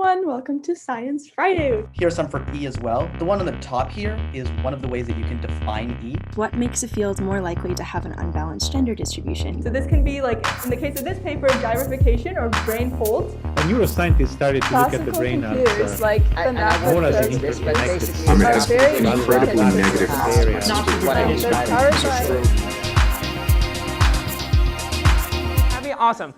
everyone, welcome to Science Friday. Here's some for E as well. The one on the top here is one of the ways that you can define E. What makes a field more likely to have an unbalanced gender distribution? So this can be like, in the case of this paper, gyrification or brain folds. A neuroscientist started to look at the brain computers, like the math more as an lectures, interconnected I mean, are it's very incredibly negative area. That'd be awesome.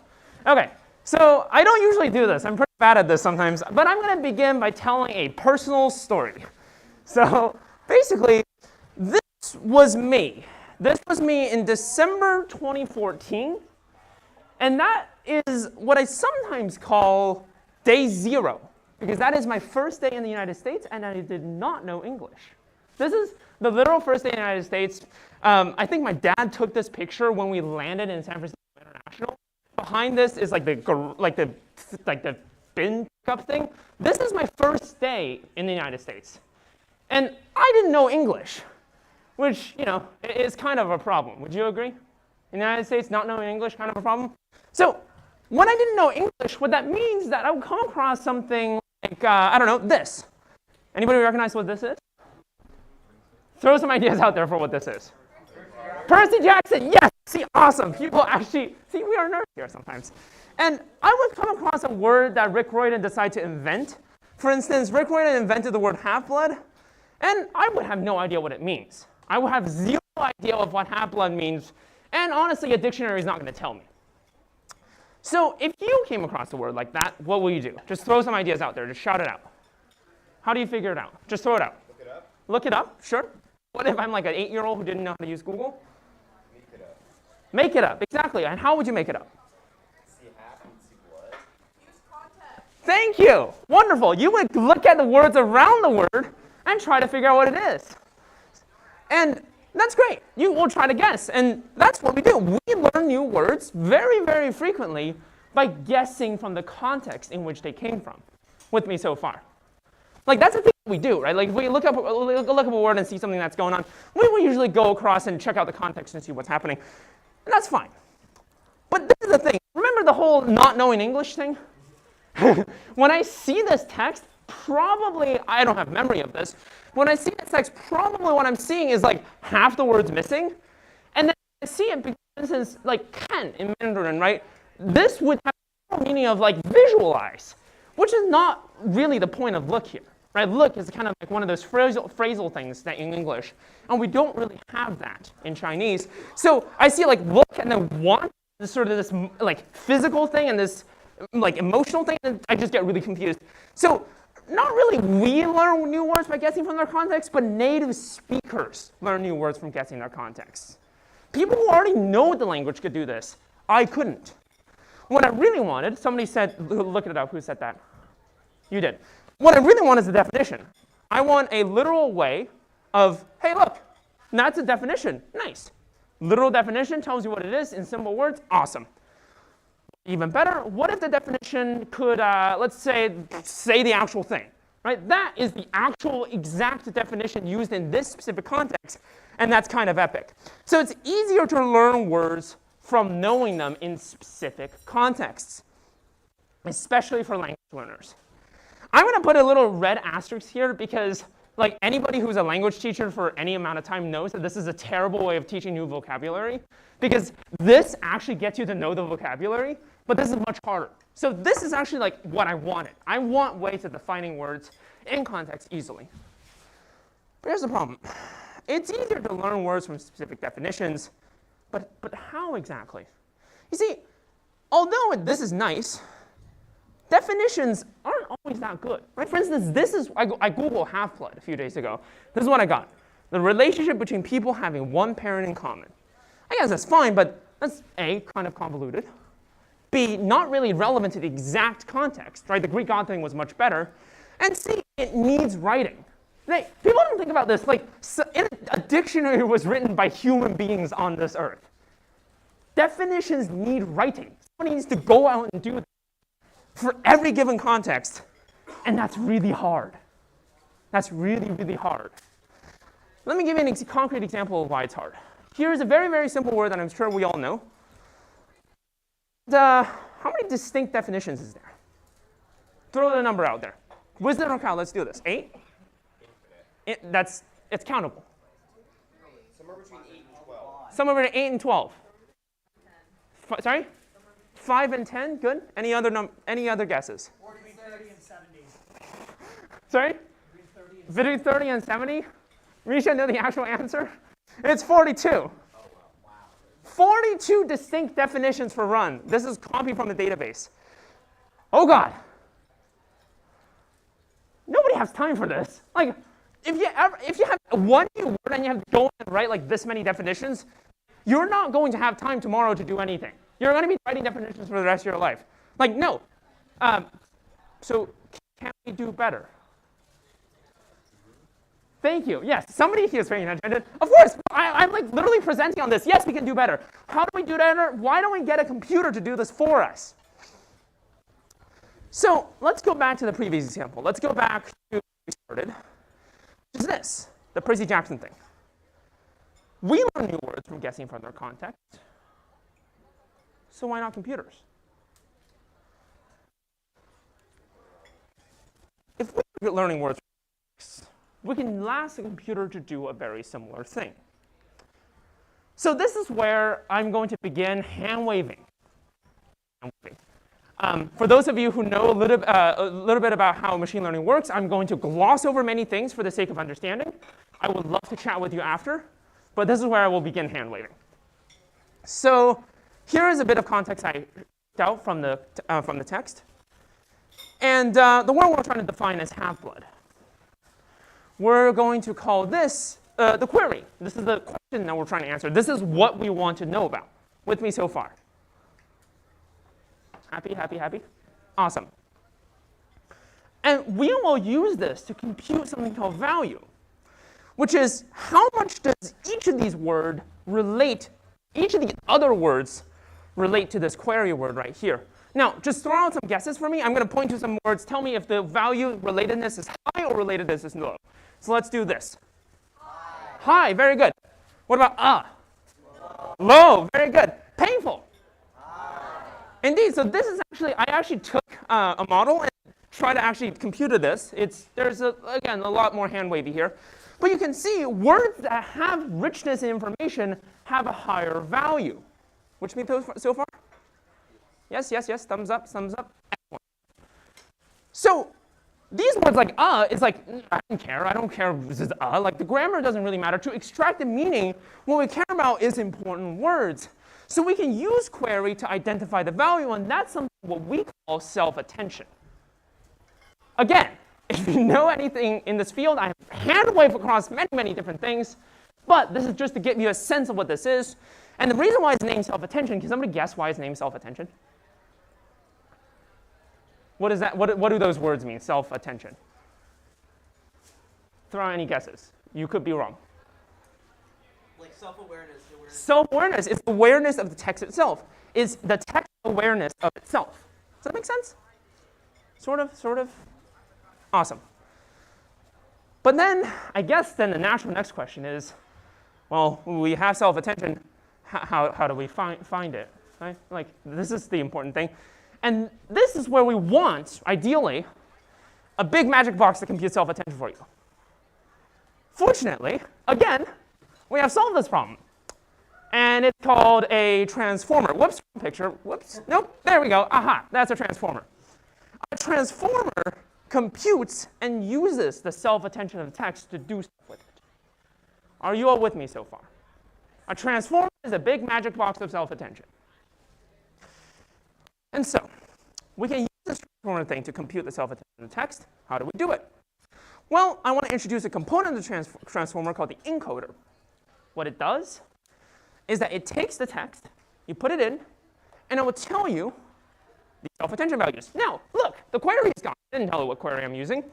Okay, so I don't usually do this. I'm pretty bad at this sometimes, but I'm going to begin by telling a personal story. So basically, this was me. This was me in December 2014, and that is what I sometimes call day zero, because that is my first day in the United States, and I did not know English. This is the literal first day in the United States. I think my dad took this picture when we landed in San Francisco International. Behind this is like the bin pickup thing. This is my first day in the United States, and I didn't know English, which is kind of a problem. Would you agree? In the United States, not knowing English kind of a problem. So when I didn't know English, what that means is that I would come across something like I don't know, this. Anybody recognize what this is? Throw some ideas out there for what this is. Percy Jackson, yes! See, awesome. People actually, see, we are nerds here sometimes. And I would come across a word that Rick Riordan decided to invent. For instance, Rick Riordan invented the word half-blood, and I would have no idea what it means. I would have zero idea of what half-blood means, and honestly, a dictionary is not going to tell me. So if you came across a word like that, what will you do? Just throw some ideas out there. Just shout it out. How do you figure it out? Just throw it out. Look it up. Look it up? Sure. What if I'm like an 8-year-old who didn't know how to use Google? Make it up, exactly. And how would you make it up? See half and see blood. Use context. Thank you. Wonderful. You would look at the words around the word and try to figure out what it is. And that's great. You will try to guess. And that's what we do. We learn new words very, very frequently by guessing from the context in which they came from. With me so far. Like, that's the thing we do, right? Like, if we look up a word and see something that's going on, we will usually go across and check out the context and see what's happening. And that's fine. But this is the thing. Remember the whole not knowing English thing? When I see this text, probably, I don't have memory of this. When I see this text, probably what I'm seeing is like half the words missing. And then I see it because, for instance, like can in Mandarin, right? This would have the meaning of like visualize, which is not really the point of look here. Right? Look is kind of like one of those phrasal things that in English, and we don't really have that in Chinese. So I see like look and then want, this sort of this like physical thing and this like emotional thing, and I just get really confused. So not really we learn new words by guessing from their context, but native speakers learn new words from guessing their context. People who already know the language could do this. I couldn't. What I really wanted, somebody said, look it up, who said that? You did. What I really want is the definition. I want a literal way of, hey, look, that's a definition. Nice. Literal definition tells you what it is in simple words. Awesome. Even better, what if the definition could, let's say the actual thing, right? That is the actual exact definition used in this specific context, and that's kind of epic. So it's easier to learn words from knowing them in specific contexts, especially for language learners. I'm going to put a little red asterisk here because like anybody who's a language teacher for any amount of time knows that this is a terrible way of teaching new vocabulary, because this actually gets you to know the vocabulary, but this is much harder. So this is actually like what I wanted. I want ways of defining words in context easily. But here's the problem. It's easier to learn words from specific definitions, but how exactly? You see, although this is nice, definitions aren't always that good, right? For instance, I Googled half-blood a few days ago. This is what I got. The relationship between people having one parent in common. I guess that's fine, but that's A, kind of convoluted. B, not really relevant to the exact context, right? The Greek god thing was much better. And C, it needs writing. People don't think about this. Like, a dictionary was written by human beings on this earth. Definitions need writing. Someone needs to go out and do that for every given context, and that's really hard. That's really, really hard. Let me give you a concrete example of why it's hard. Here's a very, very simple word that I'm sure we all know. How many distinct definitions is there? Throw the number out there. Wisdom or count? Let's do this. 8? It's countable. Somewhere between 8 and 12. Somewhere between 8 and 12. Sorry? 5 and 10? Good. Any other guesses? Between 30 and 70. Sorry? Between 30 and 70? Risha, know the actual answer? It's 42. 42 distinct definitions for run. This is copied from the database. Oh God. Nobody has time for this. Like, if you have one new word and you have to go and write like this many definitions, you're not going to have time tomorrow to do anything. You're going to be writing definitions for the rest of your life. Like, no. So can we do better? Thank you. Yes, somebody here is paying attention. Of course, I'm like literally presenting on this. Yes, we can do better. How do we do better? Why don't we get a computer to do this for us? So let's go back to the previous example. Let's go back to where we started, which is this, the Percy-Jackson thing. We learn new words from guessing from their context. So why not computers? If we're learning words from context, we can ask a computer to do a very similar thing. So this is where I'm going to begin hand waving. For those of you who know a little bit about how machine learning works, I'm going to gloss over many things for the sake of understanding. I would love to chat with you after, but this is where I will begin hand waving. So here is a bit of context I picked out from the text. And the word we're trying to define is half-blood. We're going to call this the query. This is the question that we're trying to answer. This is what we want to know about. With me so far? Happy, happy, happy? Awesome. And we will use this to compute something called value, which is how much does each of these words relate, each of the other words relate to this query word right here. Now, just throw out some guesses for me. I'm going to point to some words. Tell me if the value relatedness is high or relatedness is low. So let's do this. High, very good. What about low, very good. Painful. Indeed, so this is actually, I actually took a model and tried to actually compute this. There's, again, a lot more hand wavy here. But you can see words that have richness in information have a higher value. Which means so far? Yes, yes, yes, thumbs up, thumbs up. Excellent. So these words like is like, I don't care if this is like the grammar doesn't really matter. To extract the meaning, what we care about is important words. So we can use query to identify the value, and that's something what we call self-attention. Again, if you know anything in this field, I have hand wave across many, many different things, but this is just to give you a sense of what this is. And the reason why it's named self-attention, can somebody guess why it's named self-attention? What is that? What do those words mean, self-attention? Throw out any guesses. You could be wrong. Like self-awareness. Self-awareness is awareness of the text itself. Is the text awareness of itself. Does that make sense? Sort of? Awesome. But then, I guess then the natural next question is, well, we have self-attention. How do we find it? Right? Like, this is the important thing. And this is where we want, ideally, a big magic box that computes self-attention for you. Fortunately, again, we have solved this problem. And it's called a transformer. Whoops, picture. Whoops. Nope, there we go. Aha, that's a transformer. A transformer computes and uses the self-attention of the text to do stuff with it. Are you all with me so far? A transformer is a big magic box of self-attention. And so, we can use this transformer thing to compute the self-attention of the text. How do we do it? Well, I want to introduce a component of the transformer called the encoder. What it does is that it takes the text, you put it in, and it will tell you the self-attention values. Now, look, the query is gone. I didn't tell you what query I'm using.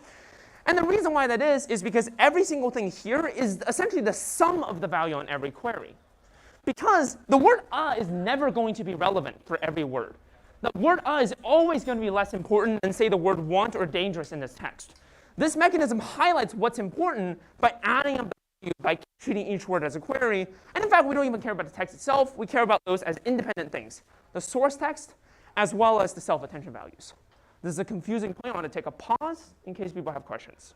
And the reason why that is because every single thing here is essentially the sum of the value on every query. Because the word is never going to be relevant for every word. The word is always going to be less important than, say, the word want or dangerous in this text. This mechanism highlights what's important by adding up the value, by treating each word as a query. And in fact, we don't even care about the text itself. We care about those as independent things. The source text, as well as the self-attention values. This is a confusing point. I want to take a pause in case people have questions.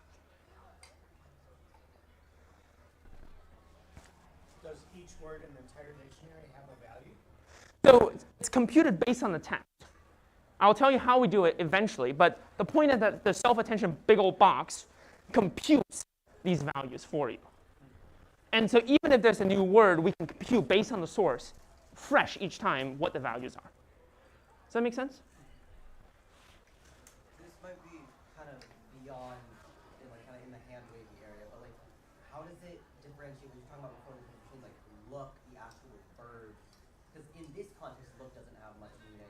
Does each word in the entire dictionary have a value? So it's computed based on the text. I'll tell you how we do it eventually, but the point is that the self-attention big old box computes these values for you. And so even if there's a new word, we can compute based on the source, fresh each time, what the values are. Does that make sense? This might be kind of beyond, kind of in the hand wavy area, but like, how does it differentiate? We were talking about before between like look, the actual verb, because in this context, look doesn't have much meaning,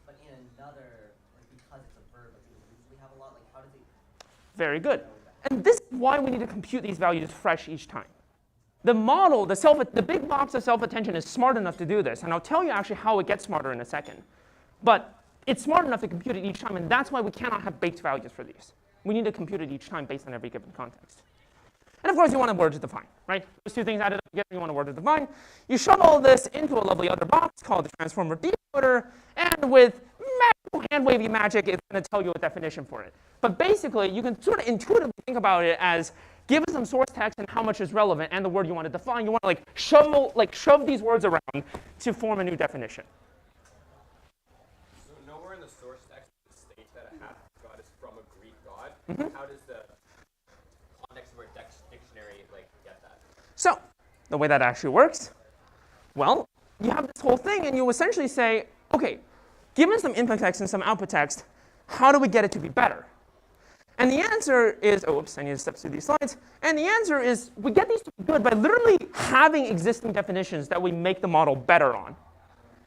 but in another, like because it's a verb, like it would usually have a lot. Like how does it? Very good. And this is why we need to compute these values fresh each time. The model, the big box of self-attention is smart enough to do this, and I'll tell you actually how it gets smarter in a second. But it's smart enough to compute it each time, and that's why we cannot have baked values for these. We need to compute it each time based on every given context. And of course, you want a word to define, right? Those two things added up together, you want a word to define. You shove all this into a lovely other box called the transformer decoder, and with magical hand-wavy magic, it's going to tell you a definition for it. But basically, you can sort of intuitively think about it as give us some source text and how much is relevant and the word you want to define. You want to shove these words around to form a new definition. So nowhere in the source text it states that a half god is from a Greek god. Mm-hmm. How does the context of our dictionary get that? So the way that actually works, well, you have this whole thing and you essentially say, okay, given some input text and some output text, how do we get it to be better? And the answer is, I need to step through these slides. And the answer is, we get these to be good by literally having existing definitions that we make the model better on.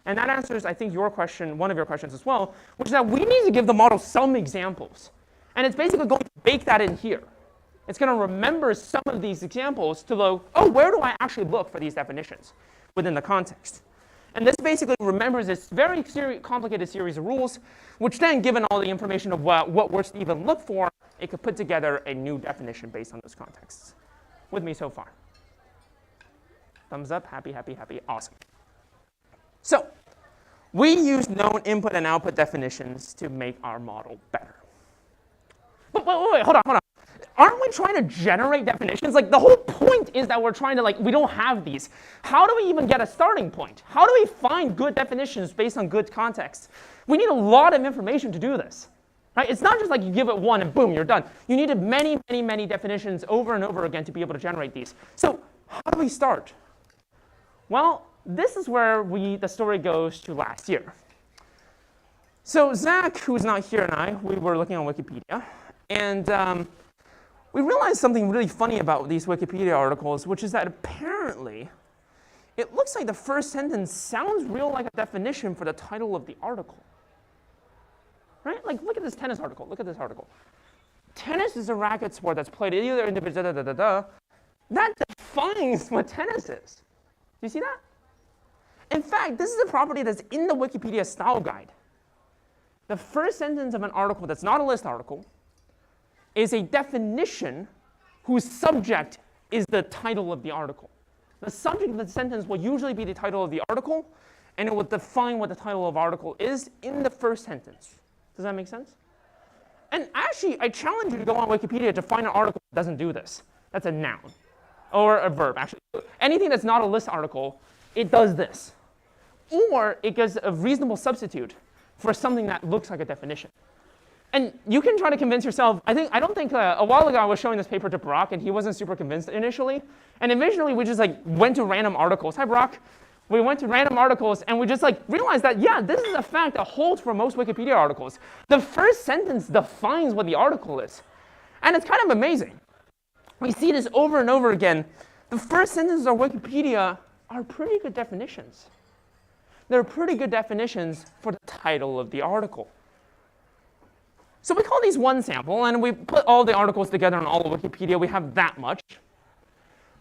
And that answers, I think, your question, one of your questions as well, which is that we need to give the model some examples. And it's basically going to bake that in here. It's going to remember some of these examples to go, where do I actually look for these definitions within the context? And this basically remembers this very complicated series of rules, which then, given all the information of what words to even look for, it could put together a new definition based on those contexts. With me so far? Thumbs up, happy, happy, happy, awesome. So we use known input and output definitions to make our model better. But wait, hold on. Aren't we trying to generate definitions? The whole point is that we're trying to, we don't have these. How do we even get a starting point? How do we find good definitions based on good context? We need a lot of information to do this. Right? It's not just like you give it one and boom, you're done. You needed many, many, many definitions over and over again to be able to generate these. So how do we start? Well, this is where the story goes to last year. So Zach, who's not here, and I, we were looking on Wikipedia. And we realized something really funny about these Wikipedia articles, which is that apparently it looks like the first sentence sounds real like a definition for the title of the article. Right? Look at this tennis article. Look at this article. Tennis is a racket sport that's played either individually, That defines what tennis is. Do you see that? In fact, this is a property that's in the Wikipedia style guide. The first sentence of an article that's not a list article is a definition whose subject is the title of the article. The subject of the sentence will usually be the title of the article, and it will define what the title of the article is in the first sentence. Does that make sense? And actually, I challenge you to go on Wikipedia to find an article that doesn't do this. That's a noun or a verb, actually. Anything that's not a list article, it does this. Or it gives a reasonable substitute for something that looks like a definition. And you can try to convince yourself. I don't think a while ago I was showing this paper to Brock, and he wasn't super convinced initially. And eventually we just went to random articles. Hi, Brock. We went to random articles, and we just realized that, yeah, this is a fact that holds for most Wikipedia articles. The first sentence defines what the article is. And it's kind of amazing. We see this over and over again. The first sentences of Wikipedia are pretty good definitions. They're pretty good definitions for the title of the article. So we call these one sample, and we put all the articles together on all of Wikipedia. We have that much.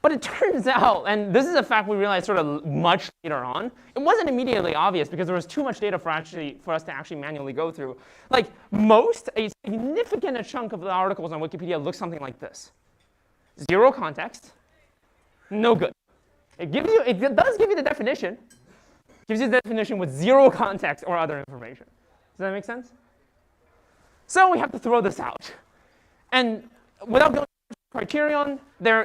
But it turns out, and this is a fact we realized sort of much later on, it wasn't immediately obvious because there was too much data for us to actually manually go through. A significant chunk of the articles on Wikipedia looks something like this. Zero context, no good. It does give you the definition. It gives you the definition with zero context or other information. Does that make sense? So we have to throw this out. And without going into the criterion,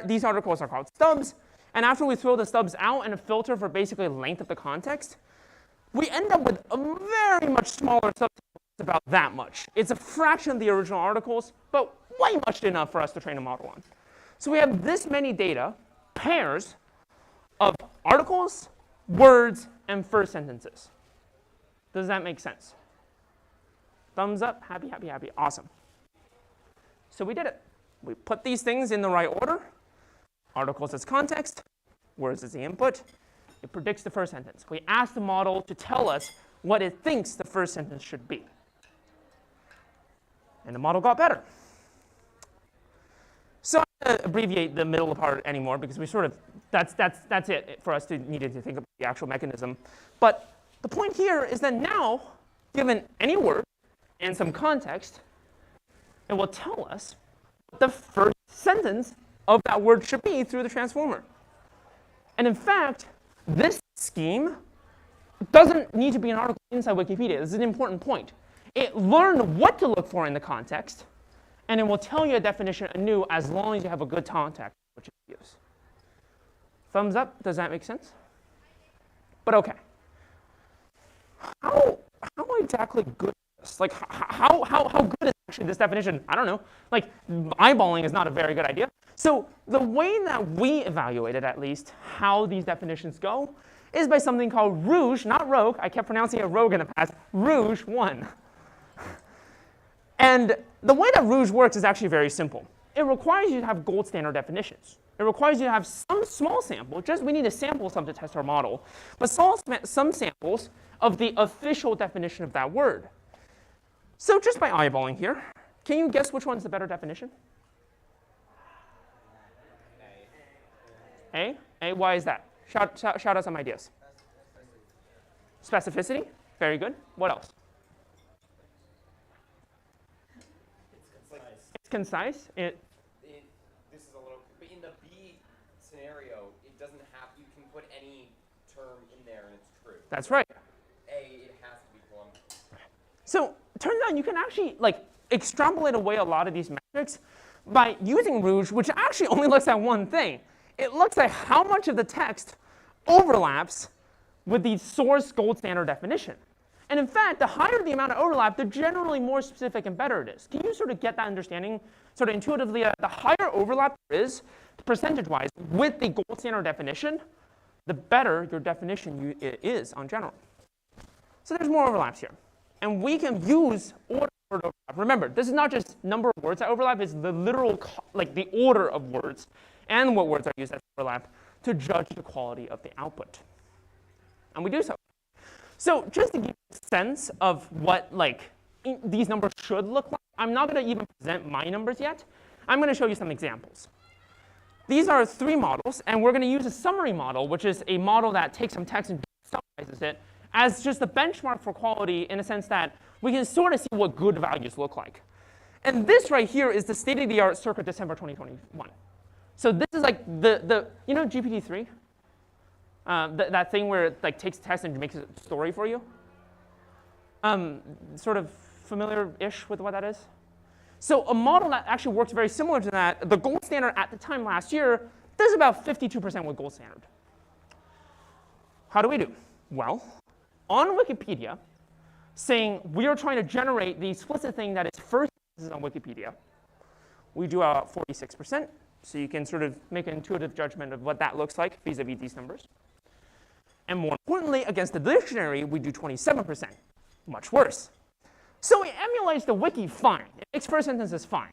these articles are called stubs. And after we throw the stubs out and a filter for basically length of the context, we end up with a very much smaller subset. It's about that much. It's a fraction of the original articles, but way much enough for us to train a model on. So we have this many data, pairs of articles, words, and first sentences. Does that make sense? Thumbs up, happy, happy, happy, awesome. So we did it. We put these things in the right order. Articles as context, words as the input. It predicts the first sentence. We ask the model to tell us what it thinks the first sentence should be. And the model got better. So I'm not going to abbreviate the middle part anymore because we sort of, that's it for us to needed to think about the actual mechanism. But the point here is that now, given any word and some context, it will tell us what the first sentence of that word should be through the transformer. And in fact, this scheme doesn't need to be an article inside Wikipedia. This is an important point. It learned what to look for in the context, and it will tell you a definition anew as long as you have a good context which to use. Thumbs up, does that make sense? But okay. How exactly good is this? Like, how good is actually this definition? I don't know. Like, eyeballing is not a very good idea. So the way that we evaluated, at least, how these definitions go is by something called Rouge, not Rogue. I kept pronouncing it Rogue in the past. Rouge 1. And the way that Rouge works is actually very simple. It requires you to have gold standard definitions. It requires you to have some small sample, we need to sample some to test our model, but some samples of the official definition of that word. So just by eyeballing here, can you guess which one's the better definition? A? A, why is that? Shout out some ideas. Specificity, very good. What else? It's concise. This is a little, but in the B scenario, it doesn't have, you can put any term in there and it's true. That's right. A, it has to be one. So it turns out you can actually extrapolate away a lot of these metrics by using Rouge, which actually only looks at one thing. It looks at how much of the text overlaps with the source gold standard definition. And in fact, the higher the amount of overlap, the generally more specific and better it is. Can you sort of get that understanding sort of intuitively? The higher overlap there is, percentage-wise, with the gold standard definition, the better your definition is on general. So there's more overlaps here. And we can use order word overlap. Remember, this is not just number of words that overlap, it's the literal, the order of words and what words are used as overlap to judge the quality of the output. And we do so. So just to give you a sense of what these numbers should look like, I'm not going to even present my numbers yet. I'm going to show you some examples. These are 3 models, and we're going to use a summary model, which is a model that takes some text and summarizes it as just a benchmark for quality in a sense that we can sort of see what good values look like. And this right here is the state-of-the-art circa December 2021. So this is like you know GPT-3? That thing where it takes a test and makes a story for you? Sort of familiar-ish with what that is? So a model that actually works very similar to that, the gold standard at the time last year, does about 52% with gold standard. How do we do? Well, on Wikipedia, saying we are trying to generate the explicit thing that is first on Wikipedia, we do about 46%. So you can sort of make an intuitive judgment of what that looks like vis-a-vis these numbers. And more importantly, against the dictionary, we do 27%. Much worse. So it emulates the wiki fine. It makes first sentences fine.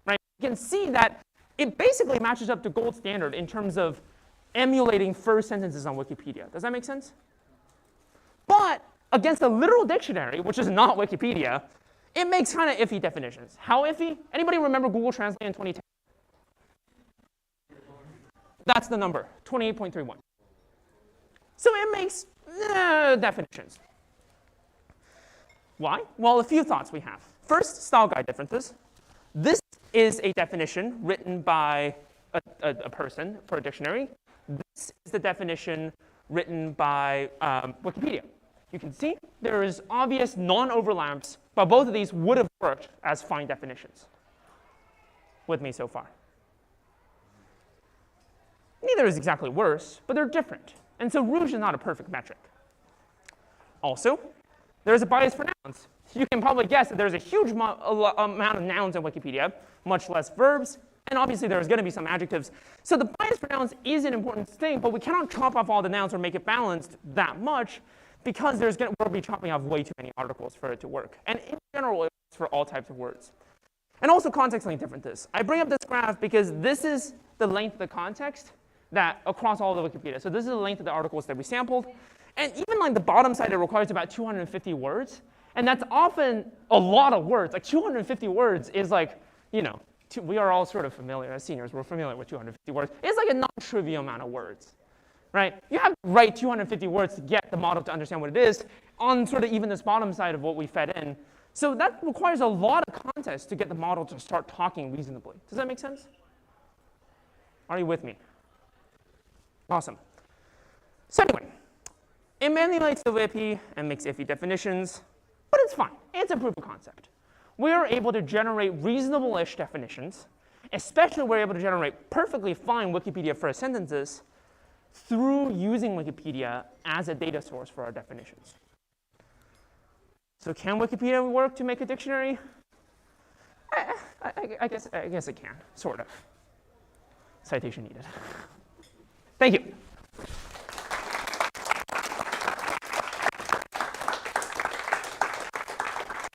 Right? You can see that it basically matches up to gold standard in terms of emulating first sentences on Wikipedia. Does that make sense? But against the literal dictionary, which is not Wikipedia, it makes kind of iffy definitions. How iffy? Anybody remember Google Translate in 2010? That's the number, 28.31. So it makes definitions. Why? Well, a few thoughts we have. First, style guide differences. This is a definition written by a person for a dictionary. This is the definition written by Wikipedia. You can see there is obvious non-overlaps But both of these would have worked as fine definitions. With me so far? Neither is exactly worse, but they're different. And so rouge is not a perfect metric. Also, there's a bias for nouns. You can probably guess that there's a huge amount of nouns in Wikipedia, much less verbs, and obviously there's going to be some adjectives. So the bias for nouns is an important thing, but we cannot chop off all the nouns or make it balanced that much, because we'll be chopping off way too many articles for it to work. And in general, it works for all types of words. And also context length differences. I bring up this graph because this is the length of the context that across all the Wikipedia. So this is the length of the articles that we sampled. And even like the bottom side, it requires about 250 words. And that's often a lot of words. Like 250 words is like, you know, we are all sort of familiar, as seniors, we're familiar with 250 words. It's like a non-trivial amount of words. Right? You have to write 250 words to get the model to understand what it is on sort of even this bottom side of what we fed in. So that requires a lot of context to get the model to start talking reasonably. Does that make sense? Are you with me? Awesome. So anyway, it manipulates the WIP and makes iffy definitions, but it's fine. It's a proof of concept. We are able to generate reasonable-ish definitions, especially we're able to generate perfectly fine Wikipedia first sentences through using Wikipedia as a data source for our definitions. So can Wikipedia work to make a dictionary? I guess it can, sort of. Citation needed. Thank you.